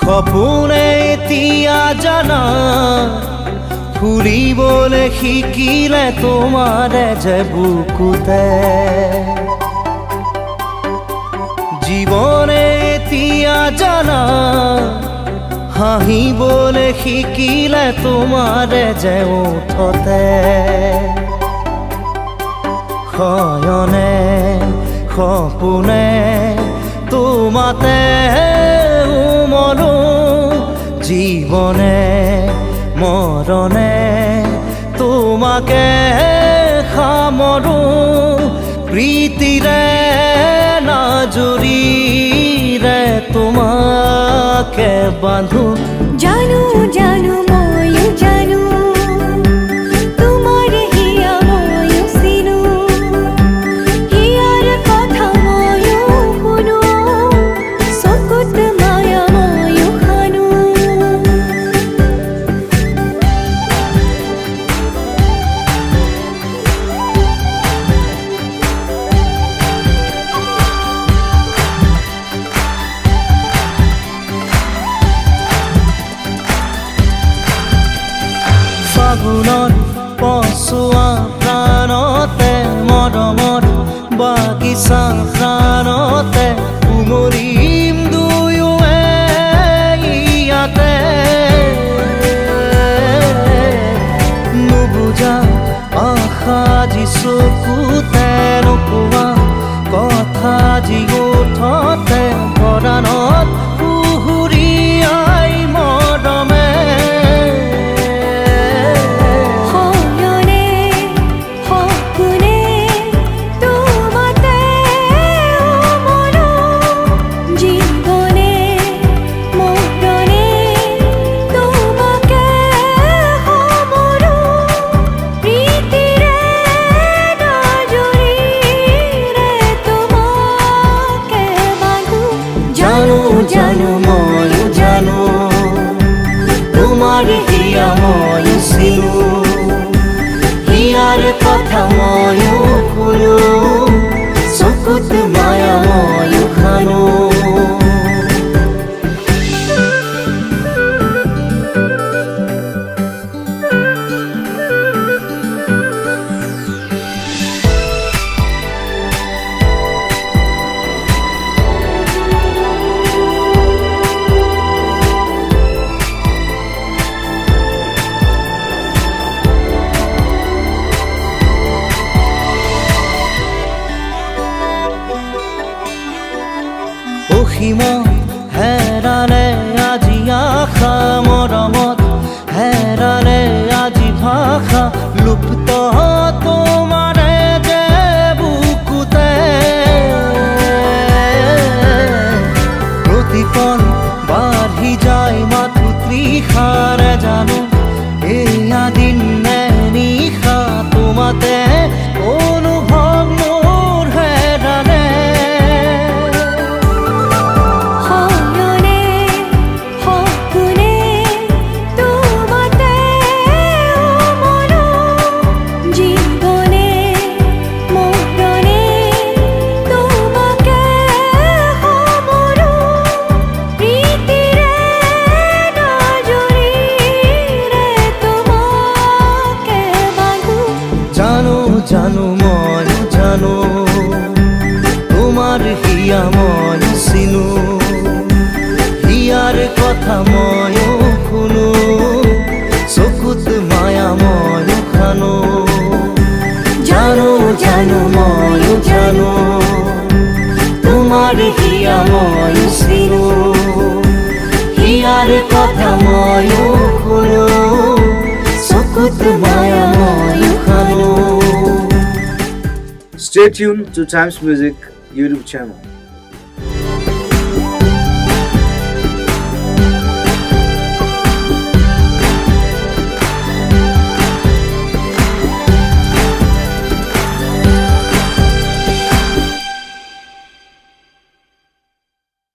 সপোনে এতিয়া জানা ফুৰিবলৈ শিকিলে তোমাৰে যে বুকুতে জীৱনে এতিয়া জানা হাঁহিবলৈ শিকিলে তোমাৰে যে ওঠতে শয়নে সপোনে তোমাতে উমলো জীবনে মৰণে তোমাকে সামৰো প্ৰীতিৰে নাজুৰিৰে তোমাকে বান্ধো জানো জানো ময়ো জানো তোমাৰ হিয়া ময়ো চিনো হিয়াৰ কথা ময়ো শুনো চকুত মায়া ময়ো খানো ফাগুনত পচোৱা প্ৰাণতে মৰমত বাগিচা প্ৰাণতে উমলিম দুয়োৱে ইয়াতে নুবুজা আশা যি চকুতে নোকোৱা কথা যি ওঠতে পৰাণত সুহুৰিয়াই মৰমে জানো ময়ো জানো তোমাৰ হিয়া ময়ো চিনো হিয়াৰ কথা ময়ো শুনো চকুত মায়া ময়ো খানো অসীমত হেৰালে আজি আশা মৰমত হেৰালে আজি ভাষা লুপ্ত তোমাৰে যে বুকুতে প্ৰতিপল বাঢ়ি যায় মাথো তৃষাৰে জানো এয়া দিন নে নিশা তোমাতে অনুভৱ মোৰ হেৰালে জানো ময়ো জানো তোমাৰ হিয়া ময়ো চিনো হিয়াৰ কথা ময়ো শুনো চকুত মায়া ময়ো খানো জানো জানো ময়ো জানো তোমাৰ হিয়া ময়ো চিনো হিয়াৰ কথা ময়ো শুনো চকুত মায়া ময়ো খানো Stay tuned to Times Music YouTube channel.